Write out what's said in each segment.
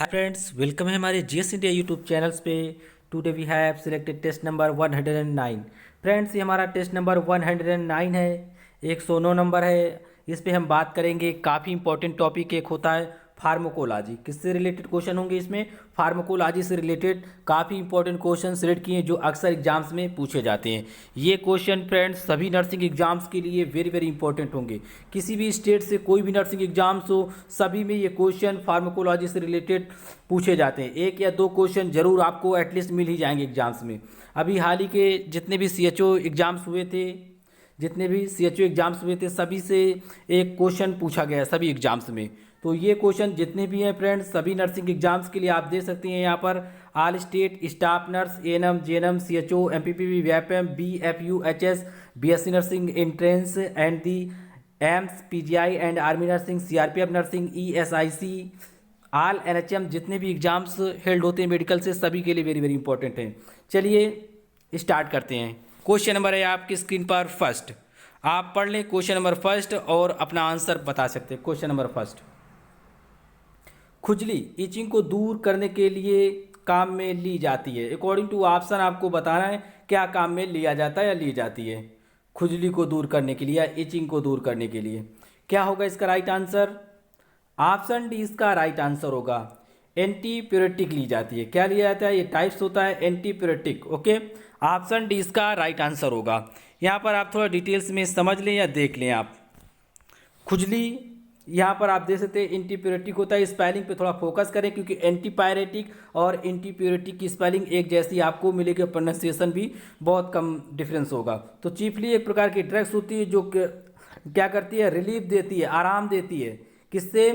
Hi friends, welcome है हमारे GS India YouTube channels पे। Today we have selected test number 109। Friends, ये हमारा टेस्ट नंबर 109 है। 109 नंबर है। इस पे हम बात करेंगे, काफ़ी इंपॉर्टेंट टॉपिक एक होता है फार्माकोलॉजी। किससे रिलेटेड क्वेश्चन होंगे इसमें? फार्माकोलॉजी से रिलेटेड काफ़ी इंपॉर्टेंट क्वेश्चन सिलेक्ट किए जो अक्सर एग्जाम्स में पूछे जाते हैं। ये क्वेश्चन फ्रेंड्स सभी नर्सिंग एग्जाम्स के लिए वेरी वेरी इंपॉर्टेंट होंगे। किसी भी स्टेट से कोई भी नर्सिंग एग्जाम्स हो, सभी में ये क्वेश्चन फार्माकोलॉजी से रिलेटेड पूछे जाते हैं। एक या दो क्वेश्चन जरूर आपको एटलीस्ट मिल ही जाएंगे एग्जाम्स में। अभी हाल ही के जितने भी सीएचओ एग्जाम्स हुए थे, सभी से एक क्वेश्चन पूछा गया है सभी एग्जाम्स में। तो ये क्वेश्चन जितने भी हैं फ्रेंड्स, सभी नर्सिंग एग्जाम्स के लिए आप दे सकते हैं। यहाँ पर all state staff nurse, ANM, JNM, CHO, MPPV, VFM, BFU, HS, BSc nursing entrance and the AIIMS, PGI and army nursing, CRPF nursing, ESIC, all NHM, जितने भी एग्जाम्स हेल्ड होते हैं मेडिकल से, सभी के लिए वेरी वेरी इंपॉर्टेंट हैं। चलिए स्टार्ट करते हैं। क्वेश्चन नंबर है आपकी स्क्रीन पर फर्स्ट। आप पढ़ लें क्वेश्चन नंबर फर्स्ट और अपना आंसर बता सकते हैं। क्वेश्चन नंबर फर्स्ट, खुजली इचिंग को दूर करने के लिए काम में ली जाती है। अकॉर्डिंग टू ऑप्शन आपको बताना है क्या काम में लिया जाता है या ली जाती है। खुजली को दूर करने के लिए या इचिंग को दूर करने के लिए क्या होगा इसका राइट आंसर? ऑप्शन डी इसका राइट आंसर होगा। एंटीप्यूरेटिक ली जाती है। क्या लिया जाता है? ये टाइप्स होता है एंटीप्यूरेटिक। ओके, ऑप्शन डी इसका राइट आंसर होगा। यहाँ पर आप थोड़ा डिटेल्स में समझ लें या देख लें। आप खुजली यहाँ पर आप देख सकते हैं एंटीप्यूरेटिक होता है। स्पेलिंग पे थोड़ा फोकस करें क्योंकि एंटीपायरेटिक और एंटीप्यूरेटिक की स्पेलिंग एक जैसी आपको मिलेगी, प्रोनाउंसिएशन भी बहुत कम डिफरेंस होगा। तो चीफली एक प्रकार की ड्रग्स होती है जो क्या करती है? रिलीफ देती है, आराम देती है। किससे?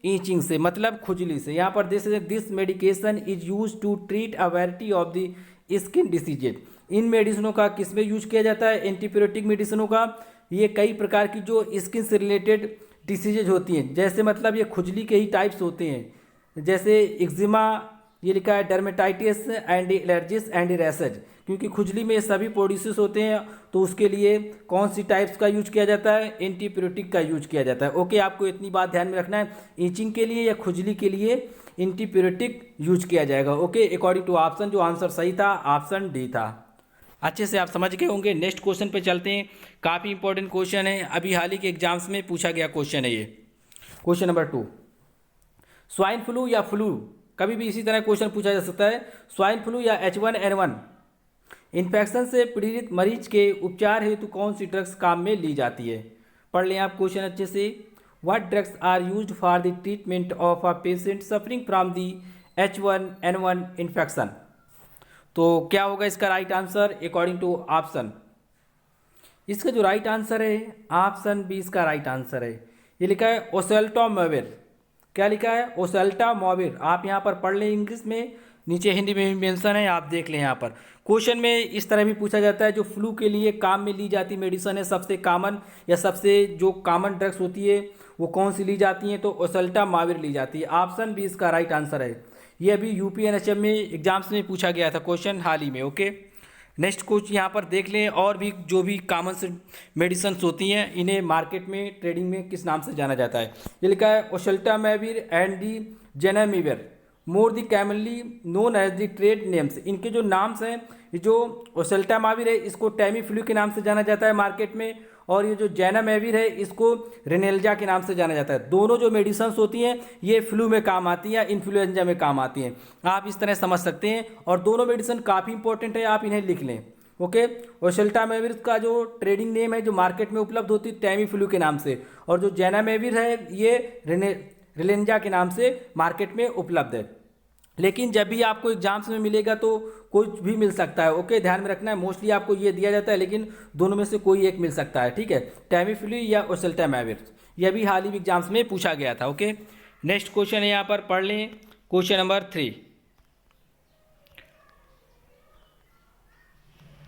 ईचिंग से, मतलब खुजली से। यहाँ पर देख सकते हैं this medication is use to treat a variety of the skin diseases. इन मेडिसिनों का किस में यूज किया जाता है? एंटीप्यूरेटिक मेडिसिनों का। ये कई प्रकार की जो स्किन से रिलेटेड डिसीजेज होती हैं, जैसे मतलब ये खुजली के ही टाइप्स होते हैं, जैसे एक्जिमा, ये लिखा है डर्मेटाइटिस एंड एलर्जिस एंड रैशेज। क्योंकि खुजली में सभी प्रोड्यूसेस होते हैं तो उसके लिए कौन सी टाइप्स का यूज किया जाता है? एंटीप्यूरेटिक का यूज किया जाता है। ओके, आपको इतनी बात ध्यान में रखना है, ईचिंग के लिए या खुजली के लिए एंटीप्यूरेटिक यूज किया जाएगा। ओके, अकॉर्डिंग टू ऑप्शन जो आंसर सही था ऑप्शन डी था। अच्छे से आप समझ गए होंगे। नेक्स्ट क्वेश्चन पे चलते हैं। काफ़ी इंपॉर्टेंट क्वेश्चन है, अभी हाल ही के एग्जाम्स में पूछा गया क्वेश्चन है ये। क्वेश्चन नंबर 2, स्वाइन फ्लू या फ्लू, कभी भी इसी तरह क्वेश्चन पूछा जा सकता है। स्वाइन फ्लू या H1N1 इन्फेक्शन से पीड़ित मरीज के उपचार हेतु कौन सी ड्रग्स काम में ली जाती है? पढ़ लें आप क्वेश्चन अच्छे से। What drugs are used for the treatment of a patient suffering from the H1N1 infection? तो क्या होगा इसका right answer according to option? इसका जो राइट आंसर है ऑप्शन बी इसका राइट आंसर है। ये लिखा है ओसेल्टामोविर। क्या लिखा है? ओसेल्टामोविर। आप यहाँ पर पढ़ लें इंग्लिश में, नीचे हिंदी में भी मेंशन है, आप देख लें। यहाँ पर क्वेश्चन में इस तरह भी पूछा जाता है जो फ्लू के लिए काम में ली जाती मेडिसिन है, सबसे कॉमन या सबसे जो कॉमन ड्रग्स होती है वो कौन सी ली जाती हैं? तो ओसेल्टामोविर ली जाती है। ऑप्शन बी इसका राइट आंसर है। ये अभी यूपी एनएचएम में एग्जाम्स में पूछा गया था क्वेश्चन हाल ही में। ओके, नेक्स्ट कुछ यहाँ पर देख लें, और भी जो भी कॉमन से मेडिसिन होती हैं इन्हें मार्केट में ट्रेडिंग में किस नाम से जाना जाता है? ये लिखा है oseltamivir and the zanamivir, more the commonly known as the trade names. इनके जो नाम्स हैं, जो ओसेल्टामाविर है इसको टैमीफ्लू के नाम से जाना जाता है मार्केट में, और ये जो जेनामेविर है इसको रेनेल्जा के नाम से जाना जाता है। दोनों जो मेडिसिन होती हैं ये फ्लू में काम आती हैं, इन्फ्लुएंजा में काम आती हैं। आप इस तरह समझ सकते हैं, और दोनों मेडिसिन काफ़ी इंपॉर्टेंट है, आप इन्हें लिख लें। ओके, ओसेल्टामेविर का जो ट्रेडिंग नेम है जो मार्केट में उपलब्ध होती है टैमीफ्लू के नाम से, और जो जेनामेविर है ये रेनेल्जा के नाम से मार्केट में उपलब्ध है। लेकिन जब भी आपको एग्जाम्स में मिलेगा तो कुछ भी मिल सकता है। ओके, ध्यान में रखना है, मोस्टली आपको ये दिया जाता है लेकिन दोनों में से कोई एक मिल सकता है। ठीक है, टैमीफ्लू या ओसेल्टामेविर, यह भी हाल ही एग्जाम्स में पूछा गया था। ओके, नेक्स्ट क्वेश्चन है यहाँ पर पढ़ लें। Question number 3।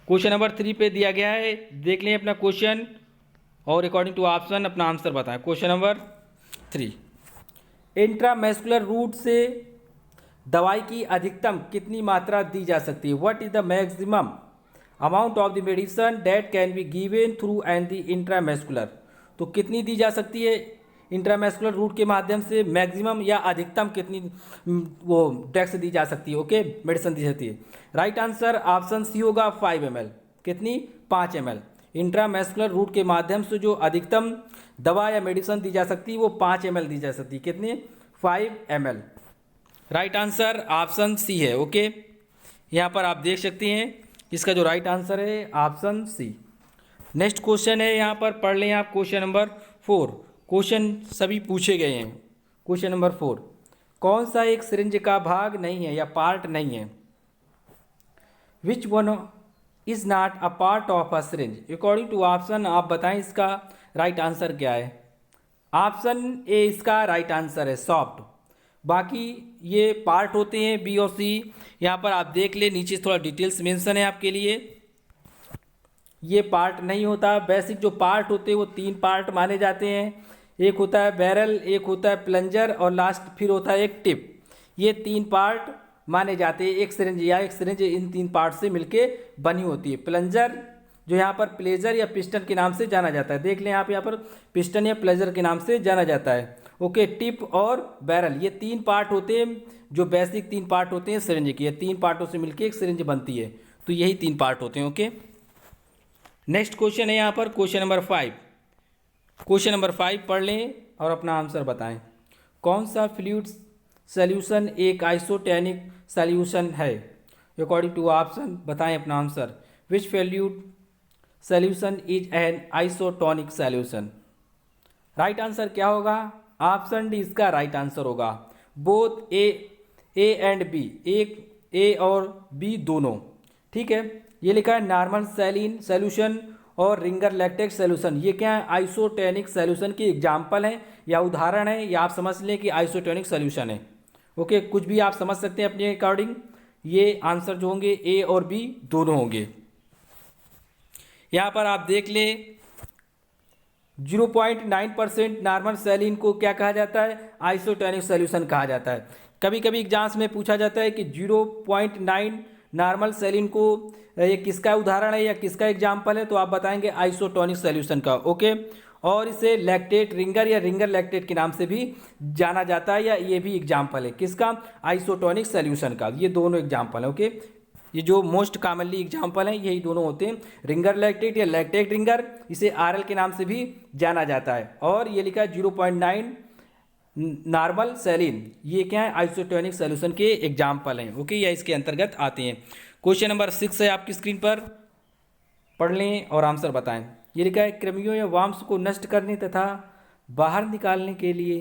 क्वेश्चन नंबर 3 पे दिया गया है, देख लें अपना क्वेश्चन और अकॉर्डिंग टू ऑप्शन अपना आंसर बताएं। क्वेश्चन नंबर 3, इंट्रामस्कुलर रूट से दवाई की अधिकतम कितनी मात्रा दी जा सकती है? What is the maximum amount of the medicine that can be given through and the intramuscular? तो कितनी दी जा सकती है इंट्रामस्कुलर रूट के माध्यम से मैक्सिमम या अधिकतम कितनी वो ड्रग्स दी जा सकती है, ओके, मेडिसिन दी जाती है। राइट आंसर ऑप्शन सी होगा 5 ml। कितनी? 5 ml। इंट्रामस्कुलर रूट के माध्यम से जो अधिकतम दवा या मेडिसिन दी जा सकती है वो 5 ml दी जा सकती है। कितनी? 5 ml। Right answer option C है, ओके। यहाँ पर आप देख सकते हैं इसका जो राइट आंसर है ऑप्शन सी। नेक्स्ट क्वेश्चन है, यहाँ पर पढ़ लें आप क्वेश्चन नंबर 4। क्वेश्चन सभी पूछे गए हैं। क्वेश्चन नंबर 4, कौन सा एक सिरिंज का भाग नहीं है या पार्ट नहीं है? Which one is not a part of a syringe according to option. आप बताएं इसका राइट आंसर क्या है। ऑप्शन ए इसका राइट आंसर है सॉफ्ट। बाकी ये पार्ट होते हैं बी और सी। यहाँ पर आप देख ले, नीचे थोड़ा डिटेल्स मेंशन है आपके लिए। ये पार्ट नहीं होता। बेसिक जो पार्ट होते हैं वो 3 पार्ट माने जाते हैं। एक होता है बैरल, एक होता है प्लंजर और लास्ट फिर होता है एक टिप। ये 3 पार्ट माने जाते हैं। एक सिरिंज या एक सिरिंज इन 3 पार्ट से मिलके बनी होती है। प्लंजर जो यहाँ पर प्लेजर या पिस्टन के नाम से जाना जाता है, देख लें आप यहाँ पर पिस्टन या प्लेजर के नाम से जाना जाता है, ओके। टिप और बैरल ये 3 पार्ट होते हैं, जो बेसिक 3 पार्ट होते हैं सिरिंज के। 3 पार्टों से मिलके एक सिरिंज बनती है, तो यही 3 पार्ट होते हैं, ओके। नेक्स्ट क्वेश्चन है यहाँ पर क्वेश्चन नंबर 5। क्वेश्चन नंबर 5 पढ़ लें और अपना आंसर बताएं। कौन सा फ्लूइड सॉल्यूशन एक आइसोटोनिक सॉल्यूशन है? अकॉर्डिंग टू ऑप्शन बताएं अपना answer. Which fluid solution is an isotonic solution? Right answer क्या होगा? ऑप्शन डी इसका राइट आंसर होगा। बोथ ए एंड बी, एक ए और बी दोनों, ठीक है। ये लिखा है नॉर्मल सैलिन सॉल्यूशन और रिंगर लैक्टेट सॉल्यूशन। ये क्या है? आइसोटोनिक सॉल्यूशन की एग्जाम्पल है या उदाहरण है, या आप समझ लें कि आइसोटोनिक सॉल्यूशन है, ओके। कुछ भी आप समझ सकते हैं अपने अकॉर्डिंग। ये आंसर जो होंगे ए और बी दोनों होंगे। यहाँ पर आप देख लें 0.9% नॉर्मल सैलिन को क्या कहा जाता है? आइसोटोनिक सॉल्यूशन कहा जाता है। कभी कभी एग्जाम्स में पूछा जाता है कि 0.9 नॉर्मल सैलिन को ये किसका उदाहरण है या किसका एग्जाम्पल है, तो आप बताएंगे आइसोटोनिक सॉल्यूशन का, ओके। और इसे लैक्टेट रिंगर या रिंगर लैक्टेट के नाम से भी जाना जाता है, या ये भी एग्जाम्पल है किसका? आइसोटोनिक सॉल्यूशन का। ये दोनों एग्जाम्पल है, ओके। ये जो मोस्ट कॉमनली एग्जाम्पल हैं यही दोनों होते हैं, रिंगर लैक्टेट या लैक्टेट रिंगर। इसे आरएल के नाम से भी जाना जाता है। और ये लिखा है 0.9 नॉर्मल सैलिन, ये क्या है? आइसोटोनिक सॉल्यूशन के एग्जाम्पल हैं, ओके, या इसके अंतर्गत आते हैं। क्वेश्चन नंबर 6 है आपकी स्क्रीन पर, पढ़ लें और आंसर बताएं। ये लिखा है कृमियों या वार्म्स को नष्ट करने तथा बाहर निकालने के लिए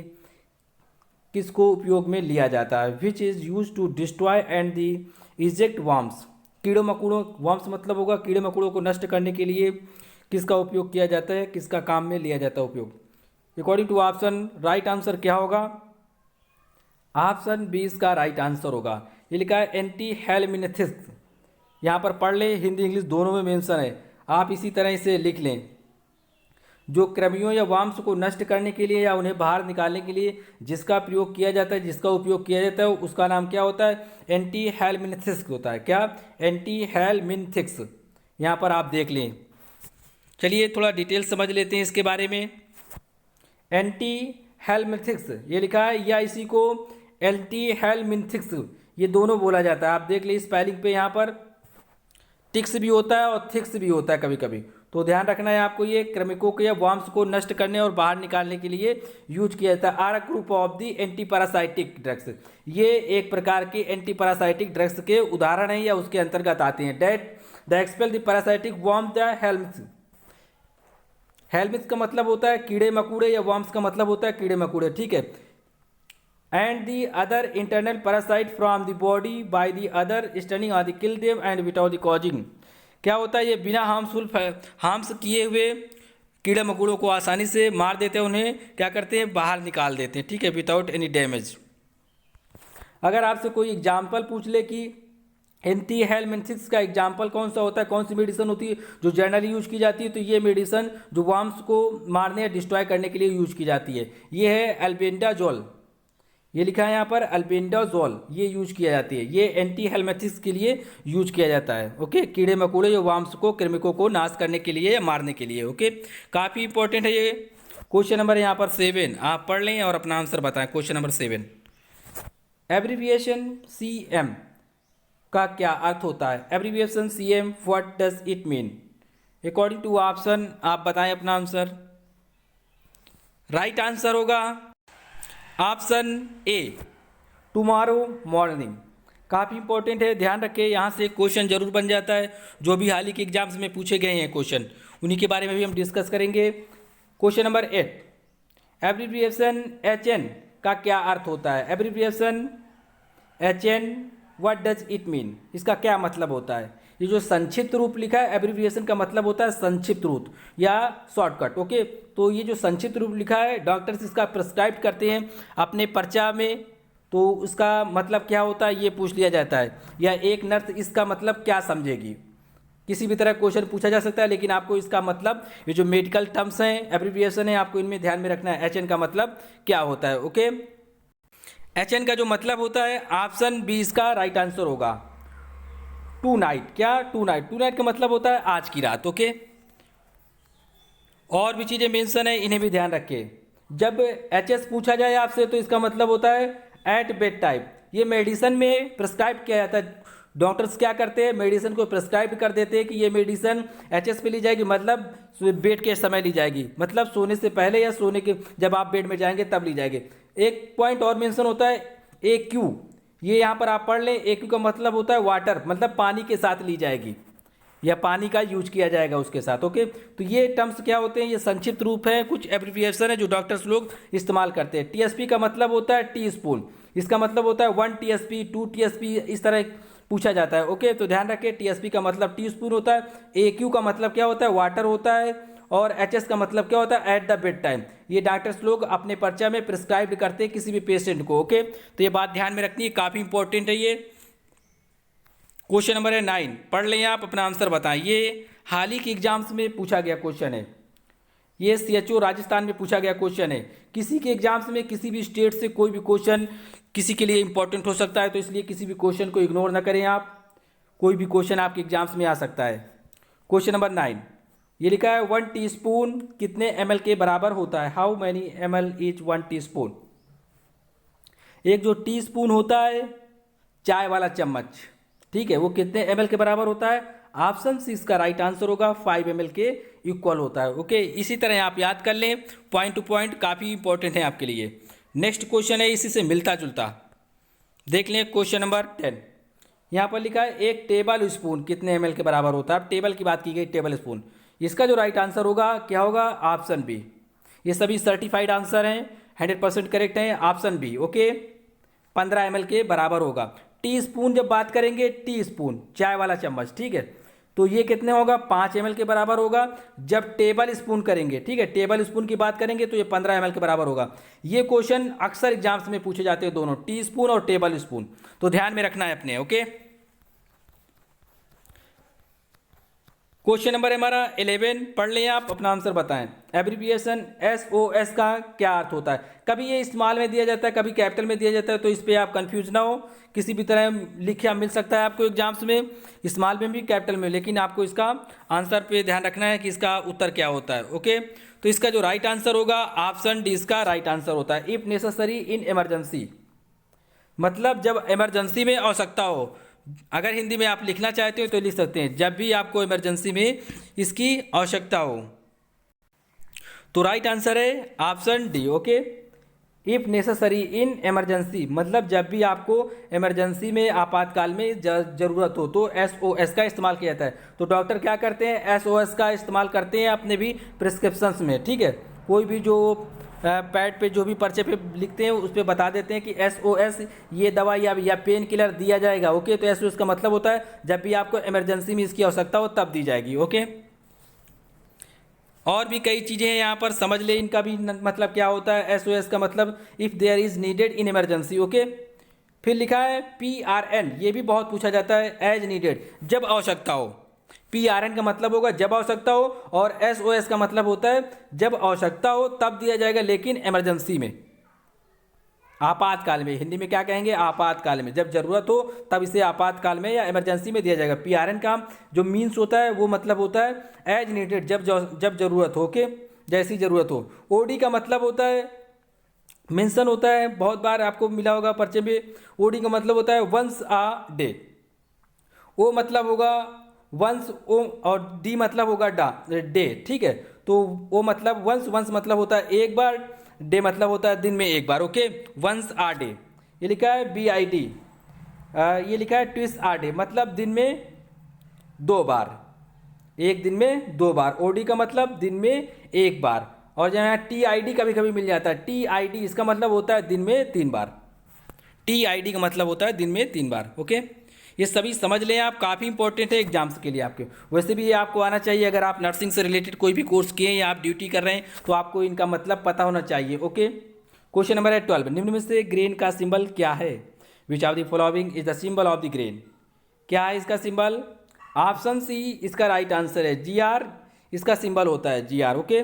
किसको उपयोग में लिया जाता है? Which is use to destroy and the eject worms. कीड़ों मकोड़ों, वार्म्स मतलब होगा कीड़े मकोड़ों को नष्ट करने के लिए किसका उपयोग किया जाता है, किसका काम में लिया जाता है उपयोग? According to option right answer क्या होगा? ऑप्शन बी इसका राइट आंसर होगा। ये लिखा है एंटी हेलमिनथिस। यहाँ पर पढ़ लें, हिंदी इंग्लिश दोनों में मेंशन है, आप इसी तरह इसे लिख लें। जो कृमियों या वार्म्स को नष्ट करने के लिए या उन्हें बाहर निकालने के लिए जिसका प्रयोग किया जाता है, जिसका उपयोग किया जाता है, उसका नाम क्या होता है? एंटी हेलमिनथिस होता है। क्या? एंटी हेलमिनथिस। यहाँ पर आप देख लें। चलिए थोड़ा डिटेल समझ लेते हैं इसके बारे में। एंटी हेलमिनथिस ये लिखा है, या इसी को एंटी हेलमिनथिस ये दोनों बोला जाता है। आप देख लीजिए स्पेलिंग पे, यहाँ पर टिक्स भी होता है और थिक्स भी होता है कभी कभी, तो ध्यान रखना है आपको। ये कृमिकों के या वार्म्स को नष्ट करने और बाहर निकालने के लिए यूज किया जाता है। Are a group of the anti parasitic drugs, ये एक प्रकार के एंटी पैरासाइटिक ड्रग्स के उदाहरण हैं या उसके अंतर्गत आते हैं। That the expel the parasitic worm the helms. हेल्मिस का मतलब होता है कीड़े मकोड़े, या वार्म्स का मतलब होता है कीड़े मकोड़े, ठीक है। And the other internal parasite from the body by the other stunning are the kill them and without the causing. क्या होता है? ये बिना हार्म्स किए हुए कीड़े मकोड़ों को आसानी से मार देते हैं, उन्हें क्या करते हैं? बाहर निकाल देते हैं, ठीक है, विदाउट एनी डैमेज। अगर आपसे कोई एग्जाम्पल पूछ ले कि एंटी हेलमिनथिस का एग्जाम्पल कौन सा होता है, कौन सी मेडिसिन होती है जो जनरली यूज की जाती है, तो ये मेडिसिन जो वार्म्स को मारने या डिस्ट्रॉय करने के लिए यूज की जाती है, ये है अल्बेंडाजोल। ये लिखा है यहाँ पर अल्बेंडाजोल, ये यूज किया जाती है। ये एंटी हेलमिनथिस के लिए यूज किया जाता है, ओके। कीड़े मकोड़े या वार्म्स को, कृमिकों को नाश करने के लिए या मारने के लिए, ओके। काफ़ी इंपॉर्टेंट है ये क्वेश्चन नंबर यहाँ पर 7 आप पढ़ लें और अपना आंसर बताएं। क्वेश्चन नंबर 7, एब्रीविएशन CM का क्या अर्थ होता है? Abbreviation CM, what does it mean? According to option आप बताएं अपना आंसर। राइट आंसर होगा ऑप्शन ए, टुमारो मॉर्निंग। काफ़ी इंपॉर्टेंट है, ध्यान रखें, यहाँ से क्वेश्चन जरूर बन जाता है। जो भी हाल ही के एग्जाम्स में पूछे गए हैं क्वेश्चन, उन्हीं के बारे में भी हम डिस्कस करेंगे। क्वेश्चन नंबर 8, एब्रीविएशन HN का क्या अर्थ होता है? Abbreviation HN, what does it mean? इसका क्या मतलब होता है? ये जो संक्षिप्त रूप लिखा है, एब्रीविएशन का मतलब होता है संक्षिप्त रूप या शॉर्टकट। ओके, तो ये जो संक्षिप्त रूप लिखा है, डॉक्टर्स इसका प्रिस्क्राइब करते हैं अपने पर्चा में, तो उसका मतलब क्या होता है ये पूछ लिया जाता है। या एक नर्स इसका मतलब क्या समझेगी? किसी भी तरह क्वेश्चन पूछा जा सकता है, लेकिन आपको इसका मतलब, ये जो मेडिकल टर्म्स हैं, एब्रीविएशन है, आपको इनमें ध्यान में रखना है। HN का मतलब क्या होता है? ओके, HN का जो मतलब होता है, ऑप्शन बी इसका राइट आंसर होगा, टू नाइट। क्या? Tonight. टू नाइट का मतलब होता है आज की रात। ओके, और भी चीज़ें मेंशन है, इन्हें भी ध्यान रखें। जब HS पूछा जाए आपसे तो इसका मतलब होता है एट बेड टाइम। ये मेडिसिन में प्रिस्क्राइब किया जाता है। डॉक्टर्स क्या करते हैं, मेडिसिन को प्रिस्क्राइब कर देते हैं कि ये मेडिसिन HS पे ली जाएगी, मतलब बेड के समय ली जाएगी, मतलब सोने से पहले या सोने के जब आप बेड में जाएंगे तब ली जाएगी। एक पॉइंट और मेंशन होता है AQ, ये यहाँ पर आप पढ़ लें। AQ का मतलब होता है वाटर, मतलब पानी के साथ ली जाएगी या पानी का यूज किया जाएगा उसके साथ। ओके, तो ये टर्म्स क्या होते हैं? ये संक्षिप्त रूप है, कुछ एब्रीविएशन है जो डॉक्टर्स लोग इस्तेमाल करते हैं। TSP का मतलब होता है टी स्पून, इसका मतलब होता है 1 TSP, 2 TSP, इस तरह पूछा जाता है। ओके, तो ध्यान रखें, TSP का मतलब टी स्पून होता है, AQ का मतलब क्या होता है? वाटर होता है, और HS का मतलब क्या होता है? At the bed time. ये डॉक्टर्स लोग अपने पर्चा में प्रिस्क्राइब करते हैं किसी भी पेशेंट को। ओके, तो ये बात ध्यान में रखनी है, काफ़ी इंपॉर्टेंट है ये। क्वेश्चन नंबर है 9, पढ़ लें आप, अपना आंसर बताएं। ये हाल ही के एग्जाम्स में पूछा गया क्वेश्चन है, ये CHO राजस्थान में पूछा गया क्वेश्चन है। किसी के एग्जाम्स में किसी भी स्टेट से कोई भी क्वेश्चन किसी के लिए इंपॉर्टेंट हो सकता है, तो इसलिए किसी भी क्वेश्चन को इग्नोर ना करें आप, कोई भी क्वेश्चन आपके एग्जाम्स में आ सकता है। क्वेश्चन नंबर 9, ये लिखा है 1 टीस्पून कितने ml के बराबर होता है? How many ml is 1 teaspoon? एक जो टीस्पून होता है, चाय वाला चम्मच, ठीक है, वो कितने ml के बराबर होता है? ऑप्शन सी इसका राइट आंसर होगा, 5 ml के इक्वल होता है। ओके, इसी तरह आप याद कर लें, पॉइंट टू पॉइंट काफ़ी इंपॉर्टेंट है आपके लिए। नेक्स्ट क्वेश्चन है इसी से मिलता जुलता, देख लें। क्वेश्चन नंबर 10, यहाँ पर लिखा है एक टेबल स्पून कितने ml के बराबर होता है? अब टेबल की बात की गई, टेबल स्पून, इसका जो राइट आंसर होगा क्या होगा? Option B. ये सभी सर्टिफाइड आंसर हैं, 100% करेक्ट हैं, ऑप्शन बी। ओके, 15 ml के बराबर होगा। टी स्पून जब बात करेंगे, टी स्पून चाय वाला चम्मच, ठीक है, तो ये कितने होगा? 5 ml के बराबर होगा। जब टेबल स्पून करेंगे, ठीक है, टेबल स्पून की बात करेंगे तो ये 15 ml के बराबर होगा। ये क्वेश्चन अक्सर एग्जाम्स में पूछे जाते हैं, दोनों टी स्पून और टेबल स्पून, तो ध्यान में रखना है अपने। ओके, क्वेश्चन नंबर हमारा 11, पढ़ लें आप, अपना आंसर बताएं। एब्रीविएशन SOS का क्या अर्थ होता है? कभी ये इस्तेमाल में दिया जाता है, कभी कैपिटल में दिया जाता है, तो इस पर आप कंफ्यूज ना हो, किसी भी तरह लिखा मिल सकता है आपको एग्जाम्स में, इस्तेमाल में भी कैपिटल में, लेकिन आपको इसका आंसर पे ध्यान रखना है कि इसका उत्तर क्या होता है। ओके, तो इसका जो राइट आंसर होगा, ऑप्शन डी इसका राइट आंसर होता है। इफ नेसेसरी इन इमरजेंसी, मतलब जब इमरजेंसी में आवश्यकता हो। अगर हिंदी में आप लिखना चाहते हो तो लिख सकते हैं, जब भी आपको इमरजेंसी में इसकी आवश्यकता हो। तो राइट आंसर है option D. Okay, if necessary in emergency, मतलब जब भी आपको इमरजेंसी में, आपातकाल में जरूरत हो, तो SOS का इस्तेमाल किया जाता है। तो डॉक्टर क्या करते हैं? SOS का इस्तेमाल करते हैं अपने भी प्रिस्क्रिप्शंस में, ठीक है, कोई भी जो पैड पे जो भी पर्चे पे लिखते हैं उस पर बता देते हैं कि SOS ये दवा या पेन किलर दिया जाएगा। ओके, तो SOS का मतलब होता है जब भी आपको इमरजेंसी में इसकी आवश्यकता हो तब दी जाएगी। ओके, और भी कई चीज़ें हैं यहाँ पर, समझ ले इनका भी मतलब क्या होता है। SOS का मतलब if there is needed in emergency. Okay, फिर लिखा है PRN, ये भी बहुत पूछा जाता है, एज नीडेड, जब आवश्यकता हो। PRN का मतलब होगा जब आवश्यकता हो, और SOS का मतलब होता है जब आवश्यकता हो तब दिया जाएगा, लेकिन इमरजेंसी में, आपातकाल में। हिंदी में क्या कहेंगे? आपातकाल में, जब जरूरत हो तब इसे आपातकाल में या इमरजेंसी में दिया जाएगा। PRN का जो मीन्स होता है वो मतलब होता है एज नीडेड, जब जरूरत हो। ओके, जैसी ज़रूरत हो। ओडी का मतलब होता है, मेंशन होता है, बहुत बार आपको मिला होगा पर्चे में। ओडी का मतलब होता है वंस आ डे। ओ मतलब होगा वंस, ओ, और डी मतलब होगा डे, ठीक है। तो ओ मतलब वंस, वंस मतलब होता है एक बार, डे मतलब होता है दिन में एक बार। ओके, वंस आ डे, ये लिखा है BID, ये लिखा है ट्विस आ डे, मतलब दिन में 2 बार, एक दिन में 2 बार। ओडी का मतलब दिन में एक बार। और जहाँ यहाँ TID कभी कभी मिल जाता है, TID इसका मतलब होता है दिन में 3 बार। TID का मतलब होता है दिन में 3 बार। ओके, ये सभी समझ लें आप, काफ़ी इंपॉर्टेंट है एग्जाम्स के लिए आपके। वैसे भी ये आपको आना चाहिए, अगर आप नर्सिंग से रिलेटेड कोई भी कोर्स किए हैं या आप ड्यूटी कर रहे हैं तो आपको इनका मतलब पता होना चाहिए। ओके, क्वेश्चन नंबर है 12, निम्न में से ग्रेन का सिंबल क्या है? विच of the following is the symbol of the grain? क्या है इसका सिंबल? ऑप्शन सी इसका राइट आंसर है, GR इसका सिंबल होता है, GR। ओके,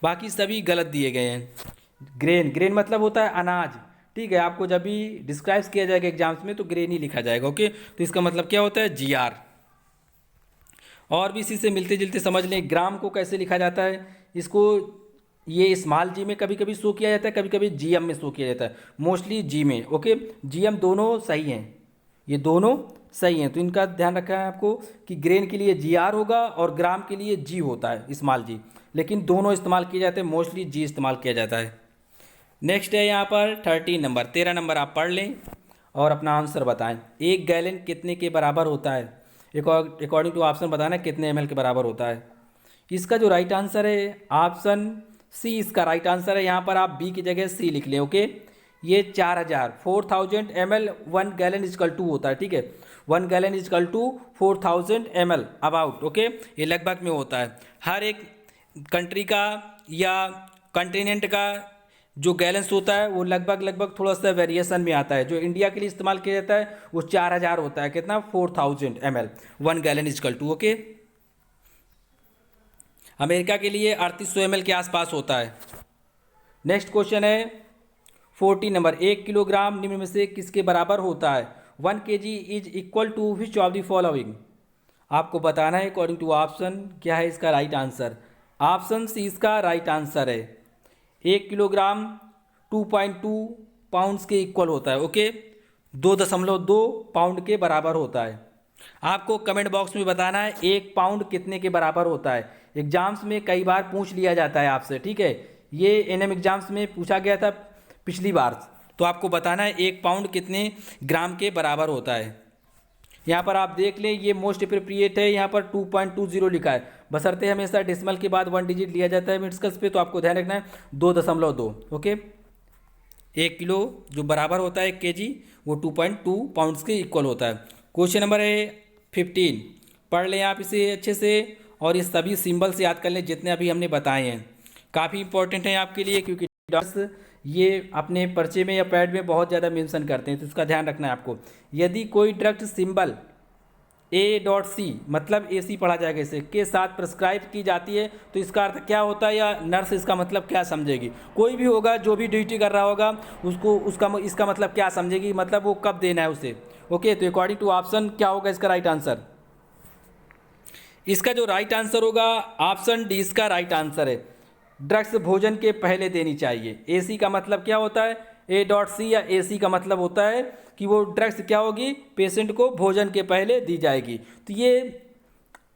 बाकी सभी गलत दिए गए हैं। ग्रेन, ग्रेन मतलब होता है अनाज, ठीक है। आपको जब भी डिस्क्राइब किया जाएगा एग्जाम्स में तो ग्रेन ही लिखा जाएगा। ओके, तो इसका मतलब क्या होता है? GR। और भी इसी से मिलते जुलते समझ लें, ग्राम को कैसे लिखा जाता है। इसको ये स्मॉल जी में कभी कभी शो किया जाता है, कभी कभी GM में शो किया जाता है, मोस्टली जी में। ओके, GM दोनों सही हैं, ये दोनों सही हैं, तो इनका ध्यान रखना है आपको कि ग्रेन के लिए GR होगा और ग्राम के लिए G होता है, स्मॉल जी, लेकिन दोनों इस्तेमाल किए जाते हैं, मोस्टली G इस्तेमाल किया जाता है। नेक्स्ट है यहाँ पर 13 नंबर, 13 नंबर आप पढ़ लें और अपना आंसर बताएं। 1 गैलन कितने के बराबर होता है? अकॉर्डिंग टू ऑप्शन बताना कितने ml के बराबर होता है। इसका जो राइट आंसर है ऑप्शन सी इसका राइट आंसर है। यहाँ पर आप बी की जगह सी लिख लें। ओके, ये 4000 ml 1 गैलन इजकल टू होता है, ठीक है। 1 gallon is equal to 4000 ml about. Okay, ये लगभग में होता है। हर एक कंट्री का या कंटिनेंट का जो गैलेंस होता है वो लगभग लगभग थोड़ा सा वेरिएशन में आता है। जो इंडिया के लिए इस्तेमाल किया जाता है वो 4000 होता है, कितना? 4000 ml 1 gallon is equal to. Okay, America के लिए 3800 ml के आसपास होता है। नेक्स्ट क्वेश्चन है 14 नंबर, 1 किलोग्राम निम्न में से किसके बराबर होता है? 1 kg is equal to which of the following? आपको बताना है अकॉर्डिंग टू ऑप्शन क्या है इसका राइट आंसर। ऑप्शन सी इसका राइट आंसर है, 1 किलोग्राम 2.2 पाउंड्स के इक्वल होता है। ओके, 2.2 पाउंड के बराबर होता है। आपको कमेंट बॉक्स में बताना है 1 पाउंड कितने के बराबर होता है। एग्जाम्स में कई बार पूछ लिया जाता है आपसे, ठीक है। ये NM एग्जाम्स में पूछा गया था पिछली बार, तो आपको बताना है 1 पाउंड कितने ग्राम के बराबर होता है। यहाँ पर आप देख लें, ये मोस्ट अप्रोप्रिएट है, यहाँ पर 2.20 लिखा है, बशर्ते हमेशा डेसिमल के बाद 1 डिजिट लिया जाता है मिडस्कल्स पे, तो आपको ध्यान रखना है 2.2। ओके, 1 किलो जो बराबर होता है 1 kg वो 2.2 पाउंड्स के इक्वल होता है। क्वेश्चन नंबर है 15, पढ़ लें आप इसे अच्छे से और ये सभी सिंबल्स याद कर लें जितने अभी हमने बताए हैं, काफ़ी इंपॉर्टेंट है आपके लिए, क्योंकि ये अपने पर्चे में या पैड में बहुत ज़्यादा मेंशन करते हैं, तो उसका ध्यान रखना है आपको। यदि कोई ड्रग सिंबल A.C मतलब AC पढ़ा जाएगा इसे के साथ प्रिस्क्राइब की जाती है तो इसका अर्थ क्या होता है, या नर्स इसका मतलब क्या समझेगी? कोई भी होगा जो भी ड्यूटी कर रहा होगा उसको इसका मतलब क्या समझेगी, मतलब वो कब देना है उसे। ओके, तो अकॉर्डिंग टू ऑप्शन क्या होगा इसका राइट आंसर? इसका जो राइट आंसर होगा ऑप्शन डी इसका राइट आंसर है, ड्रग्स भोजन के पहले देनी चाहिए। AC का मतलब क्या होता है? A.C या AC का मतलब होता है कि वो ड्रग्स क्या होगी, पेशेंट को भोजन के पहले दी जाएगी। तो ये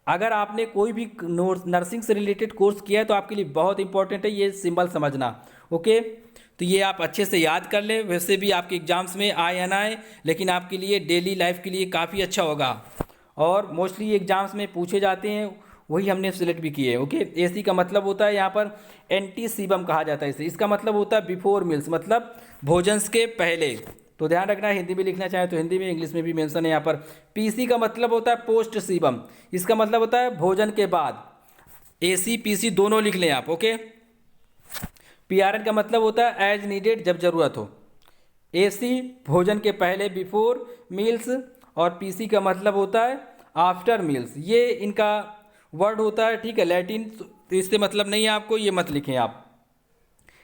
अगर आपने कोई भी नर्सिंग से रिलेटेड कोर्स किया है तो आपके लिए बहुत इंपॉर्टेंट है ये सिंबल समझना। ओके, तो ये आप अच्छे से याद कर लें, वैसे भी आपके एग्जाम्स में आए या ना आए, लेकिन आपके लिए डेली लाइफ के लिए काफ़ी अच्छा होगा और मोस्टली एग्जाम्स में पूछे जाते हैं, वही हमने सिलेक्ट भी किए। ओके, AC का मतलब होता है यहाँ पर एंटीसीबम कहा जाता है इसे, इसका मतलब होता है बिफोर मील्स, मतलब भोजन के पहले। तो ध्यान रखना, हिंदी में लिखना चाहें तो हिंदी में, इंग्लिश में भी मेंशन है यहाँ पर। PC का मतलब होता है पोस्ट सीबम, इसका मतलब होता है भोजन के बाद। AC PC दोनों लिख लें आप। ओके, PRN का मतलब होता है एज नीडेड, जब जरूरत हो। AC भोजन के पहले बिफोर मील्स, और PC का मतलब होता है आफ्टर मील्स। ये इनका वर्ड होता है, ठीक है, लैटिन, तो इससे मतलब नहीं है आपको, ये मत लिखें आप।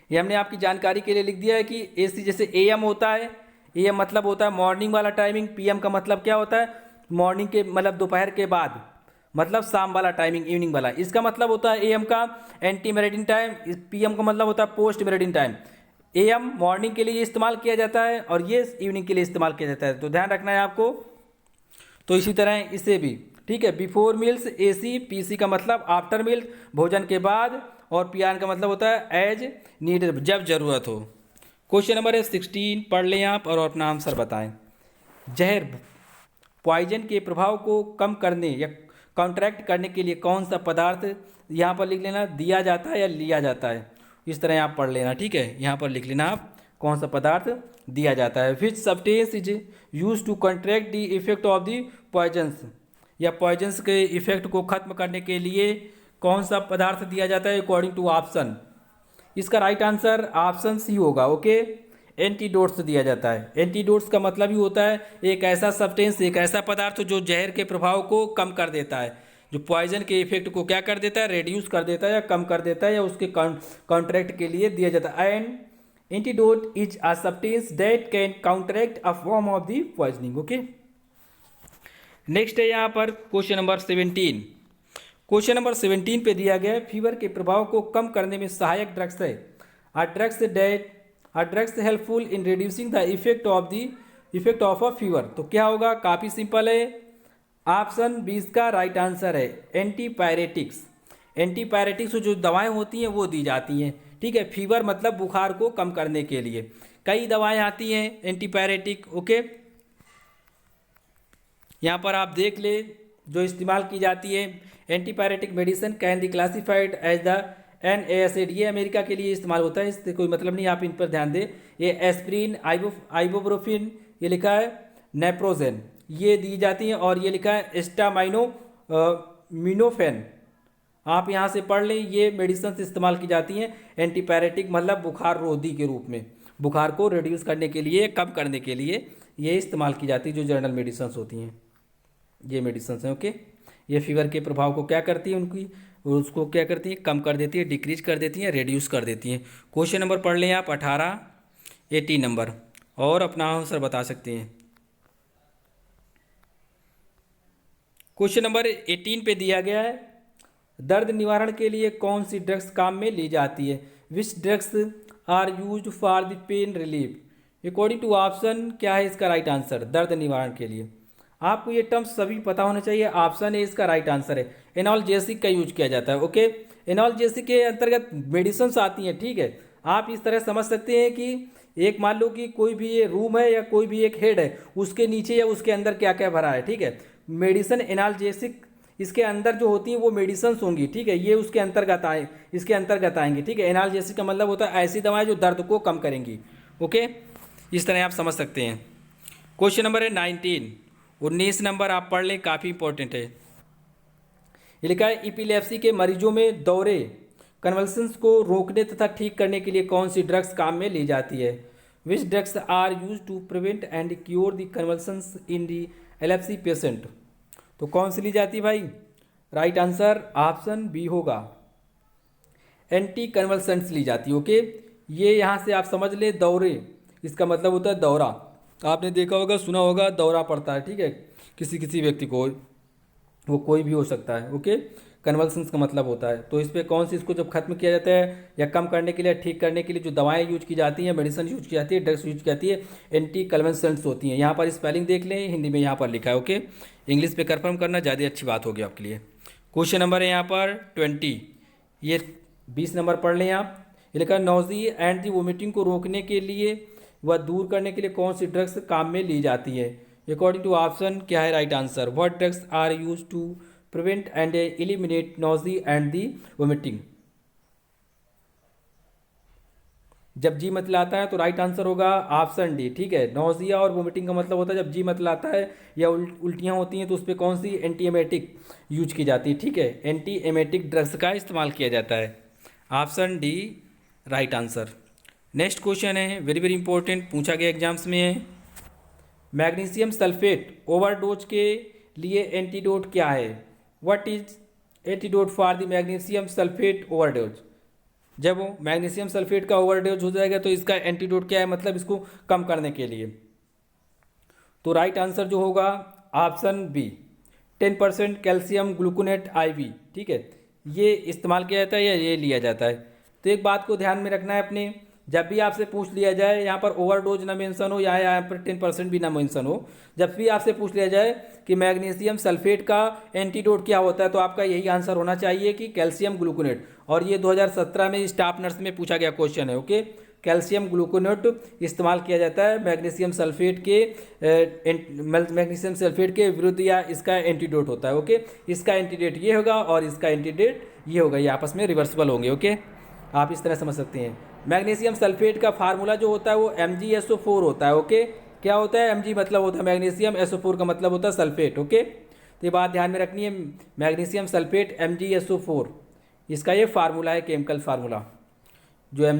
ये हमने आपकी जानकारी के लिए लिख दिया है कि AC जैसे AM होता है, AM मतलब होता है मॉर्निंग वाला टाइमिंग, PM का मतलब क्या होता है, मॉर्निंग के मतलब दोपहर के बाद, मतलब शाम वाला टाइमिंग, इवनिंग वाला। इसका मतलब होता है एएम का एंटी मेरिडियन टाइम, पीएम का मतलब होता है post meridian time. Am morning के लिए इस्तेमाल किया जाता है और ये इवनिंग के लिए इस्तेमाल किया जाता है, तो ध्यान रखना है आपको। तो इसी तरह इसे भी, ठीक है। बिफोर मील्स एसी, पीसी का मतलब आफ्टर मील, भोजन के बाद, और पीआर का मतलब होता है एज नीडेड, जब जरूरत हो। क्वेश्चन नंबर है 16, पढ़ लें आप और अपना आंसर बताएं। जहर, पॉइजन के प्रभाव को कम करने या कॉन्ट्रैक्ट करने के लिए कौन सा पदार्थ, यहाँ पर लिख लेना, दिया जाता है या लिया जाता है। इस तरह आप पढ़ लेना, ठीक है। यहाँ पर लिख लेना आप कौन सा पदार्थ दिया जाता है। Which substance is use to contract the effect of the poisons, या पॉइजन्स के इफेक्ट को खत्म करने के लिए कौन सा पदार्थ दिया जाता है अकॉर्डिंग टू ऑप्शन। इसका राइट आंसर ऑप्शन सी होगा, ओके। एंटीडोट्स दिया जाता है। एंटीडोट्स का मतलब ही होता है एक ऐसा सब्सटेंस, एक ऐसा पदार्थ जो जहर के प्रभाव को कम कर देता है, जो पॉइजन के इफेक्ट को क्या कर देता है, रेड्यूस कर देता है या कम कर देता है, या उसके कॉन्ट्रैक्ट के लिए दिया जाता है। And antidote is a substance that can counteract a form of the poisoning, okay. Next है यहाँ पर क्वेश्चन नंबर 17। क्वेश्चन नंबर 17 पे दिया गया है फीवर के प्रभाव को कम करने में सहायक ड्रग्स है। Drugs helpful in reducing the effect of a fever. तो क्या होगा, काफ़ी सिंपल है। ऑप्शन 20 का राइट आंसर है एंटीपायरेटिक्स। एंटीपायरेटिक्स जो दवाएं होती हैं वो दी जाती हैं, ठीक है। फीवर मतलब बुखार को कम करने के लिए कई दवाएं आती हैं एंटीपायरेटिक, ओके। यहाँ पर आप देख ले जो इस्तेमाल की जाती है। Antipyretic medicine can be classified as the NASD, ये अमेरिका के लिए इस्तेमाल होता है, इससे कोई मतलब नहीं, आप इन पर ध्यान दें। ये एस्प्रिन, आइबोप्रोफिन, ये लिखा है नेप्रोजेन, ये दी जाती हैं, और ये लिखा है एस्टामाइनो मिनोफेन। आप यहाँ से पढ़ लें, ये मेडिसिन इस्तेमाल की जाती हैं एंटीपायरेटिक मतलब बुखार रोधी के रूप में, बुखार को रिड्यूस करने के लिए, कम करने के लिए ये इस्तेमाल की जाती है। जो जनरल मेडिसिन होती हैं ये मेडिसिन हैं, ओके। ये फीवर के प्रभाव को क्या करती है, उनकी उसको क्या करती है, कम कर देती है, डिक्रीज कर देती है, रिड्यूस कर देती हैं। क्वेश्चन नंबर पढ़ लें आप 18, 18 नंबर, और अपना आंसर बता सकते हैं। क्वेश्चन नंबर 18 पे दिया गया है दर्द निवारण के लिए कौन सी ड्रग्स काम में ली जाती है। Which drugs are used for the pain relief according to option. क्या है इसका राइट आंसर दर्द निवारण के लिए। आपको ये टर्म्स सभी पता होने चाहिए। ऑप्शन ए इसका राइट आंसर है। एनाल्जेसिक का यूज किया जाता है, ओके। एनाल्जेसिक के अंतर्गत मेडिसिन आती हैं, ठीक है। आप इस तरह समझ सकते हैं कि एक मान लो कि कोई भी ये रूम है या कोई भी एक हेड है, उसके नीचे या उसके अंदर क्या क्या भरा है, ठीक है। मेडिसिन एनाल्जेसिक इसके अंदर जो होती हैं वो मेडिसिन होंगी, ठीक है। ये उसके अंतर्गत आए, इसके अंतर्गत आएंगी, ठीक है। एनाल्जेसिक का मतलब होता है ऐसी दवाएं जो दर्द को कम करेंगी, ओके। इस तरह आप समझ सकते हैं। क्वेश्चन नंबर है 19, 19 नंबर आप पढ़ लें, काफ़ी इंपॉर्टेंट है। ये लिखा है इपिलेप्सी के मरीजों में दौरे कन्वल्सन्स को रोकने तथा ठीक करने के लिए कौन सी ड्रग्स काम में ली जाती है। Which drugs are use to prevent and cure the convulsions in the epilepsy patient. तो कौन सी ली जाती है भाई, राइट आंसर ऑप्शन बी होगा, एंटी कन्वल्सेंट्स ली जाती है, ओके। ये यहाँ से आप समझ ले दौरे, इसका मतलब होता है दौरा। आपने देखा होगा, सुना होगा, दौरा पड़ता है, ठीक है, किसी किसी व्यक्ति को, वो कोई भी हो सकता है, ओके। कन्वल्सन्स का मतलब होता है। तो इस पर कौन सी, इसको जब खत्म किया जाता है या कम करने के लिए, ठीक करने के लिए जो दवाएं यूज की जाती हैं, मेडिसिन यूज की जाती है, ड्रग्स यूज की जाती है, एंटी कन्वल्सेंट्स होती हैं। यहाँ पर स्पेलिंग देख लें, हिंदी में यहाँ पर लिखा है, ओके। इंग्लिश पे कंफर्म करना ज़्यादा अच्छी बात होगी आपके लिए। क्वेश्चन नंबर है यहाँ पर 20, ये 20 नंबर पढ़ लें आप। ये लिखा नोजी एंड दी वोमिटिंग को रोकने के लिए व दूर करने के लिए कौन सी ड्रग्स काम में ली जाती है अकॉर्डिंग टू ऑप्शन। क्या है right answer, what drugs are use to prevent and eliminate nausea and the vomiting. जब जी मतलाता है तो राइट आंसर होगा ऑप्शन डी, ठीक है। नोजिया और वोमिटिंग का मतलब होता है जब जी मतलाता है या उल्टियाँ होती हैं तो उस पर कौन सी एंटी एमेटिक यूज की जाती है, ठीक है। एंटी एमेटिक ड्रग्स का इस्तेमाल किया जाता है, option D right answer. Next question है वेरी वेरी इंपॉर्टेंट, पूछा गया एग्जाम्स में है। मैग्नीशियम सल्फेट ओवरडोज के लिए एंटीडोट क्या है। What is antidote for the magnesium sulphate overdose. जब वो मैग्नीशियम सल्फेट का ओवरडोज हो जाएगा तो इसका एंटीडोट क्या है, मतलब इसको कम करने के लिए। तो राइट आंसर जो होगा option B, 10% calcium gluconate IV, ठीक है, ये इस्तेमाल किया जाता है या ये लिया जाता है। तो एक बात को ध्यान में रखना है अपने, जब भी आपसे पूछ लिया जाए यहाँ पर ओवरडोज ना मेंशन हो या यहाँ पर 10% भी ना मेंशन हो, जब भी आपसे पूछ लिया जाए कि मैग्नीशियम सल्फेट का एंटीडोट क्या होता है, तो आपका यही आंसर होना चाहिए कि कैल्शियम ग्लूकोनेट। और ये 2017 में स्टाफ नर्स में पूछा गया क्वेश्चन है। ओके, कैल्शियम ग्लूकोनेट इस्तेमाल किया जाता है मैग्नीशियम सल्फेट के विरुद्ध, या इसका एंटीडोट होता है। ओके, इसका एंटीडोट ये होगा और इसका एंटीडोट ये होगा, ये आपस में रिवर्सिबल होंगे। ओके, आप इस तरह समझ सकते हैं। मैग्नीशियम सल्फेट का फार्मूला जो होता है वो MgSO4 होता है। ओके, क्या होता है, Mg मतलब होता है मैग्नीशियम, SO4 का मतलब होता है सल्फेट। ओके, तो ये बात ध्यान में रखनी है, मैग्नीशियम सल्फेट MgSO4, इसका ये फार्मूला है, केमिकल फार्मूला। जो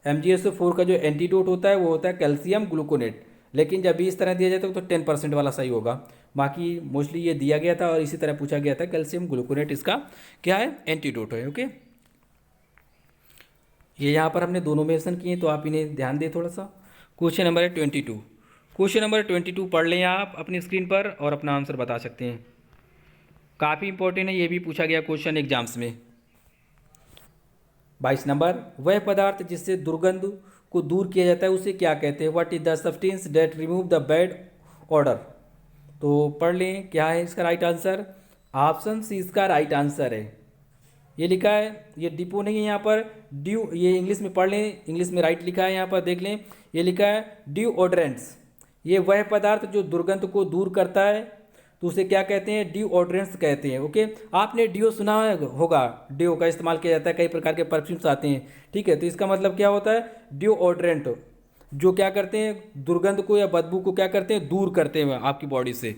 MgSO4 का जो एंटीडोट होता है वो होता है कैल्शियम ग्लूकोनेट। लेकिन जब भी इस तरह दिया जाता है तो 10% वाला सही होगा, बाकी मोस्टली ये दिया गया था और इसी तरह पूछा गया था, कैल्शियम ग्लूकोनेट इसका क्या है, एंटीडोट है। ओके, ये यहाँ पर हमने दोनों मेंशन किए, तो आप इन्हें ध्यान दें थोड़ा सा। क्वेश्चन नंबर है 22। क्वेश्चन नंबर 22 पढ़ लें आप अपनी स्क्रीन पर और अपना आंसर बता सकते हैं। काफ़ी इंपॉर्टेंट है, ये भी पूछा गया क्वेश्चन एग्जाम्स में। 22 नंबर, वह पदार्थ जिससे दुर्गंध को दूर किया जाता है उसे क्या कहते हैं। What is the substance date remove the bad order. तो पढ़ लें क्या है इसका राइट आंसर। ऑप्शन सी इसका राइट आंसर है। ये लिखा है, ये डिपो नहीं है यहाँ पर, ड्यू, ये इंग्लिश में पढ़ लें, इंग्लिश में राइट लिखा है यहाँ पर, देख लें, ये लिखा है डिओड्रेंट्स। ये वह पदार्थ जो दुर्गंध को दूर करता है तो उसे क्या कहते हैं, डिओड्रेंट्स कहते हैं। ओके, आपने डिओ सुना होगा, डिओ का इस्तेमाल किया जाता है, कई प्रकार के परफ्यूम्स आते हैं, ठीक है, तो इसका मतलब क्या होता है, डिओड्रेंट, जो क्या करते हैं दुर्गंध को या बदबू को क्या करते हैं, दूर करते हैं आपकी बॉडी से,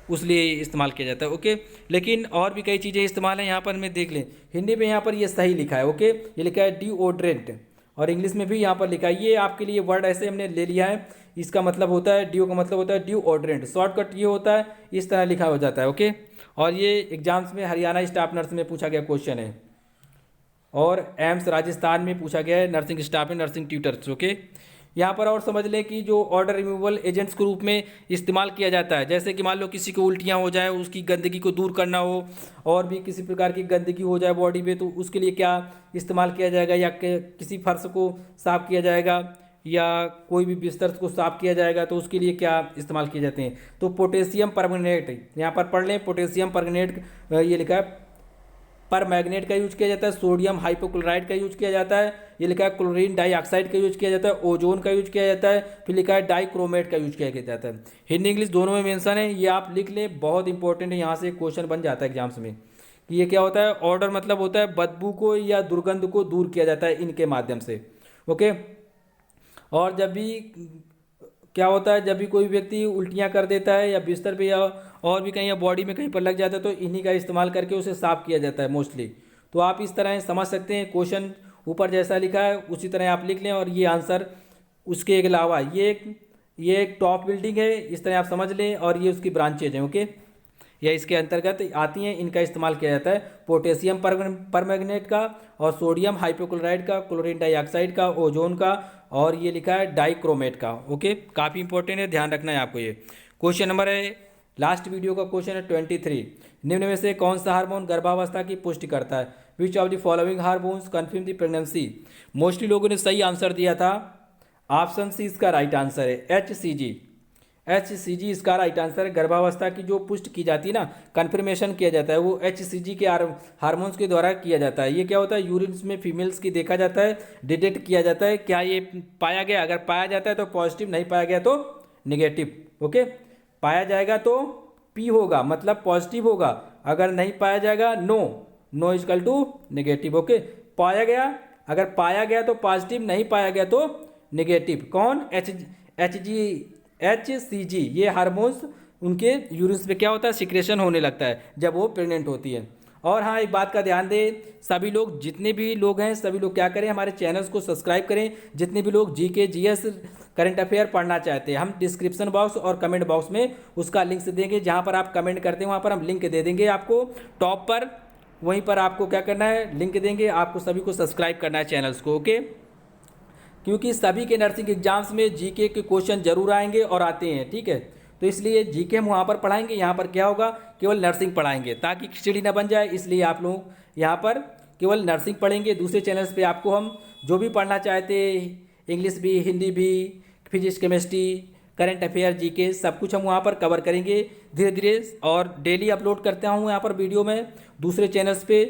उस लिए इस्तेमाल किया जाता है। ओके, लेकिन और भी कई चीज़ें इस्तेमाल हैं यहाँ पर, मैं देख लें, हिंदी में यहाँ पर ये सही लिखा है। ओके, ये लिखा है डिओड्रेंट, और इंग्लिश में भी यहाँ पर लिखा है। ये आपके लिए वर्ड ऐसे हमने ले लिया है, इसका मतलब होता है, डिओ का मतलब होता है डिओड्रेंट, शॉर्टकट ये होता है, इस तरह लिखा हो जाता है। ओके, और ये एग्जाम्स में हरियाणा स्टाफ नर्स में पूछा गया क्वेश्चन है, और एम्स राजस्थान में पूछा गया है, नर्सिंग स्टाफ में, नर्सिंग ट्यूटर्स। ओके, यहाँ पर और समझ लें कि जो ऑर्डर रिमूवल एजेंट्स के रूप में इस्तेमाल किया जाता है, जैसे कि मान लो किसी को उल्टियाँ हो जाए, उसकी गंदगी को दूर करना हो, और भी किसी प्रकार की गंदगी हो जाए बॉडी में, तो उसके लिए क्या इस्तेमाल किया जाएगा, या किसी फर्श को साफ किया जाएगा, या कोई भी बिस्तर को साफ किया जाएगा, तो उसके लिए क्या इस्तेमाल किए जाते हैं, तो पोटेशियम परमैंगनेट, यहाँ पर पढ़ लें, पोटेशियम परमैंगनेट, ये लिखा है पर मैग्नेट का यूज किया जाता है, सोडियम हाइपोक्लोराइड का यूज किया जाता है, ये लिखा है क्लोरीन डाइऑक्साइड का यूज किया जाता है, ओजोन का यूज किया जाता है, फिर लिखा है डाइक्रोमेट का यूज किया जाता है। हिंदी इंग्लिश दोनों में मेंशन है, ये आप लिख लें, बहुत इंपॉर्टेंट है, यहाँ से क्वेश्चन बन जाता है एग्जाम्स में कि ये क्या होता है, ऑर्डर मतलब होता है बदबू को या दुर्गंध को दूर किया जाता है इनके माध्यम से। ओके, और जब भी क्या होता है, जब भी कोई व्यक्ति उल्टियाँ कर देता है या बिस्तर पे या और भी कहीं या बॉडी में कहीं पर लग जाता है, तो इन्हीं का इस्तेमाल करके उसे साफ किया जाता है मोस्टली। तो आप इस तरह समझ सकते हैं, क्वेश्चन ऊपर जैसा लिखा है उसी तरह आप लिख लें, और ये आंसर उसके अलावा ये एक टॉप बिल्डिंग है, इस तरह आप समझ लें, और ये उसकी ब्रांचेज हैं। ओके, या इसके अंतर्गत आती हैं, इनका इस्तेमाल किया जाता है, पोटेशियम परमैंगनेट का, और सोडियम हाइपोक्लोराइड का, क्लोरीन डाइऑक्साइड का, ओजोन का, और ये लिखा है डाइक्रोमेट का। ओके, काफ़ी इंपॉर्टेंट है, ध्यान रखना है आपको। ये क्वेश्चन नंबर है, लास्ट वीडियो का क्वेश्चन है 23, निम्न में से कौन सा हार्मोन गर्भावस्था की पुष्टि करता है। विच of the following hormones confirm the pregnancy. Mostly लोगों ने सही आंसर दिया था, ऑप्शन सी इसका राइट आंसर है, HCG इसका राइट आंसर है। गर्भावस्था की जो पुष्टि की जाती है ना, कन्फर्मेशन किया जाता है, वो HCG के हार्मोन्स के द्वारा किया जाता है। ये क्या होता है, यूरिन में फीमेल्स की देखा जाता है, डिटेक्ट किया जाता है, क्या ये पाया गया, अगर पाया जाता है तो पॉजिटिव, नहीं पाया गया तो नेगेटिव। ओके, पाया जाएगा तो P होगा, मतलब पॉजिटिव होगा, अगर नहीं पाया जाएगा no is equal to negative. Okay, पाया गया, अगर पाया गया तो पॉजिटिव, नहीं पाया गया तो नेगेटिव। कौन, HCG, ये हार्मोन्स उनके यूरिन पे क्या होता है, सिक्रेशन होने लगता है जब वो प्रेग्नेंट होती है। और हाँ, एक बात का ध्यान दें, सभी लोग, जितने भी लोग हैं, सभी लोग क्या करें, हमारे चैनल्स को सब्सक्राइब करें। जितने भी लोग GK GS करंट अफेयर पढ़ना चाहते हैं, हम डिस्क्रिप्शन बॉक्स और कमेंट बॉक्स में उसका लिंक देंगे, जहाँ पर आप कमेंट करते हैं वहाँ पर हम लिंक दे देंगे आपको टॉप पर, वहीं पर आपको क्या करना है, लिंक देंगे, आपको सभी को सब्सक्राइब करना है चैनल्स को। ओके, क्योंकि सभी के नर्सिंग एग्जाम्स में GK के क्वेश्चन जरूर आएंगे और आते हैं, ठीक है। तो इसलिए जीके हम वहाँ पर पढ़ाएंगे, यहाँ पर क्या होगा केवल नर्सिंग पढ़ाएंगे ताकि खिचड़ी ना बन जाए, इसलिए आप लोग यहाँ पर केवल नर्सिंग पढ़ेंगे। दूसरे चैनल्स पे आपको हम जो भी पढ़ना चाहते, इंग्लिश भी, हिंदी भी, physics, chemistry, current affair, GK, सब कुछ हम वहाँ पर कवर करेंगे धीरे धीरे, और डेली अपलोड करता हूँ यहाँ पर वीडियो में दूसरे चैनल्स पे,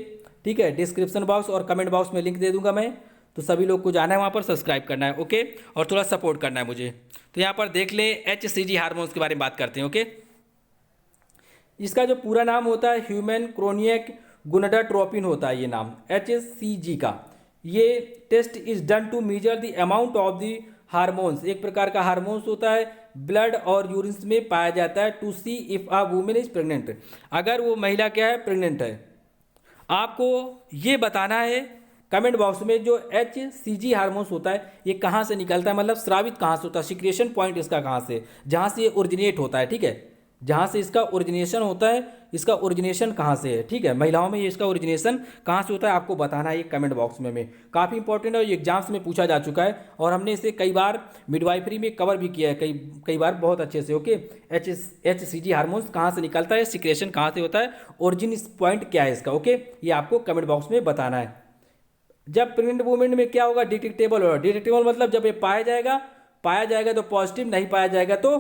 ठीक है। डिस्क्रिप्शन बॉक्स और कमेंट बॉक्स में लिंक दे दूंगा मैं, तो सभी लोग को जाना है वहाँ पर, सब्सक्राइब करना है, ओके, और थोड़ा सपोर्ट करना है मुझे। तो यहाँ पर देख लें, HCG हार्मोन्स के बारे में बात करते हैं, ओके। इसका जो पूरा नाम होता है ह्यूमन क्रोनिक गोनाडोट्रोपिन होता है ये नाम HCG का। ये test is done to measure the amount of the hormones, एक प्रकार का हार्मोन्स होता है, ब्लड और यूरिन्स में पाया जाता है to see if a women is pregnant, अगर वो महिला क्या है, प्रेग्नेंट है। आपको ये बताना है कमेंट बॉक्स में जो HCG हार्मोन्स होता है ये कहाँ से निकलता है, मतलब स्रावित कहाँ से होता है, सिक्रेशन पॉइंट इसका कहाँ से, जहाँ से ये ओरिजिनेट होता है, ठीक है, जहाँ से इसका ओरिजिनेशन होता है, इसका ओरिजिनेशन कहाँ से है, ठीक है, महिलाओं में ये इसका ओरिजिनेशन कहाँ से होता है आपको बताना है ये कमेंट बॉक्स में। काफ़ी इंपॉर्टेंट है, ये एग्जाम्स में पूछा जा चुका है और हमने इसे कई बार मिडवाइफरी में कवर भी किया है, कई बार बहुत अच्छे से, ओके। HCG हार्मोन्स कहाँ से निकलता है, सिक्रेशन कहाँ से होता है, ओरिजिन पॉइंट क्या है इसका, ओके, ये आपको कमेंट बॉक्स में बताना है। जब प्रेग्नेंट वुमेन में क्या होगा, डिटेक्टेबल होगा, डिटेक्टेबल मतलब जब ये पाया जाएगा तो पॉजिटिव, नहीं पाया जाएगा तो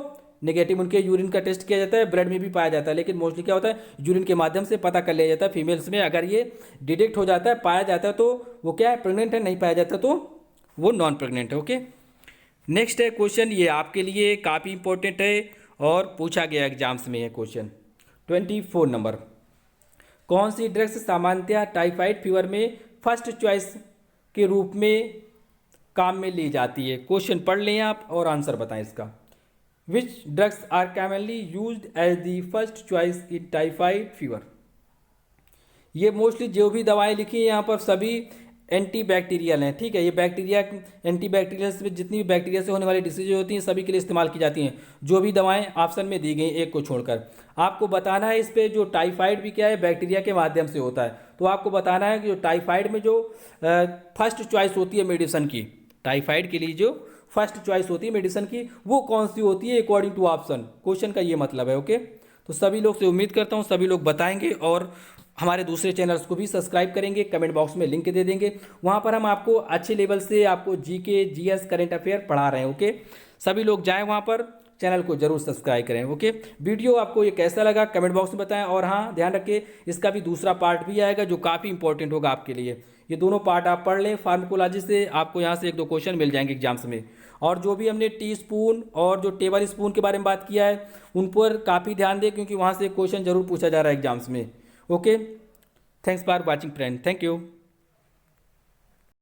नेगेटिव। उनके यूरिन का टेस्ट किया जाता है, ब्लड में भी पाया जाता है, लेकिन मोस्टली क्या होता है यूरिन के माध्यम से पता कर लिया जाता है फीमेल्स में। अगर ये डिटेक्ट हो जाता है, पाया जाता है तो वो क्या है, प्रेग्नेंट है, नहीं पाया जाता तो वो नॉन प्रेग्नेंट है, ओके। नेक्स्ट है क्वेश्चन, ये आपके लिए काफ़ी इंपॉर्टेंट है और पूछा गया एग्जाम्स में है क्वेश्चन 24 नंबर। कौन सी ड्रग्स सामान्यतः टाइफाइड फीवर में फर्स्ट चॉइस के रूप में काम में ली जाती है? क्वेश्चन पढ़ लें आप और आंसर बताएं इसका। Which drugs are commonly used as the first choice in typhoid fever? ये मोस्टली जो भी दवाएं लिखी हैं यहाँ पर सभी एंटीबैक्टीरियल हैं, ठीक है। ये बैक्टीरिया, एंटीबैक्टीरियल से जितनी भी बैक्टीरिया से होने वाली डिसीज होती हैं सभी के लिए इस्तेमाल की जाती हैं, जो भी दवाएं ऑप्शन में दी गई एक को छोड़कर। आपको बताना है इस पे जो टाइफाइड भी क्या है, बैक्टीरिया के माध्यम से होता है, तो आपको बताना है कि जो टाइफाइड में जो फर्स्ट चॉइस होती है मेडिसिन की, टाइफाइड के लिए जो फर्स्ट चॉइस होती है मेडिसिन की वो कौन सी होती है अकॉर्डिंग टू ऑप्शन। क्वेश्चन का ये मतलब है, ओके। तो सभी लोग से उम्मीद करता हूँ सभी लोग बताएंगे और हमारे दूसरे चैनल्स को भी सब्सक्राइब करेंगे, कमेंट बॉक्स में लिंक दे देंगे, वहाँ पर हम आपको अच्छे लेवल से आपको जीके, जीएस, करंट अफेयर पढ़ा रहे हैं, ओके। सभी लोग जाएं वहाँ पर, चैनल को जरूर सब्सक्राइब करें, ओके। वीडियो आपको ये कैसा लगा कमेंट बॉक्स में बताएं, और हाँ ध्यान रखें इसका भी दूसरा पार्ट भी आएगा जो काफ़ी इंपॉर्टेंट होगा आपके लिए। ये दोनों पार्ट आप पढ़ लें, फार्माकोलॉजी से आपको यहाँ से 1-2 क्वेश्चन मिल जाएंगे एग्जाम्स में, और जो भी हमने टी स्पून और जो टेबल स्पून के बारे में बात किया है उन पर काफ़ी ध्यान दें क्योंकि वहाँ से क्वेश्चन जरूर पूछा जा रहा है एग्जाम्स में, okay. Thanks for watching friend, thank you.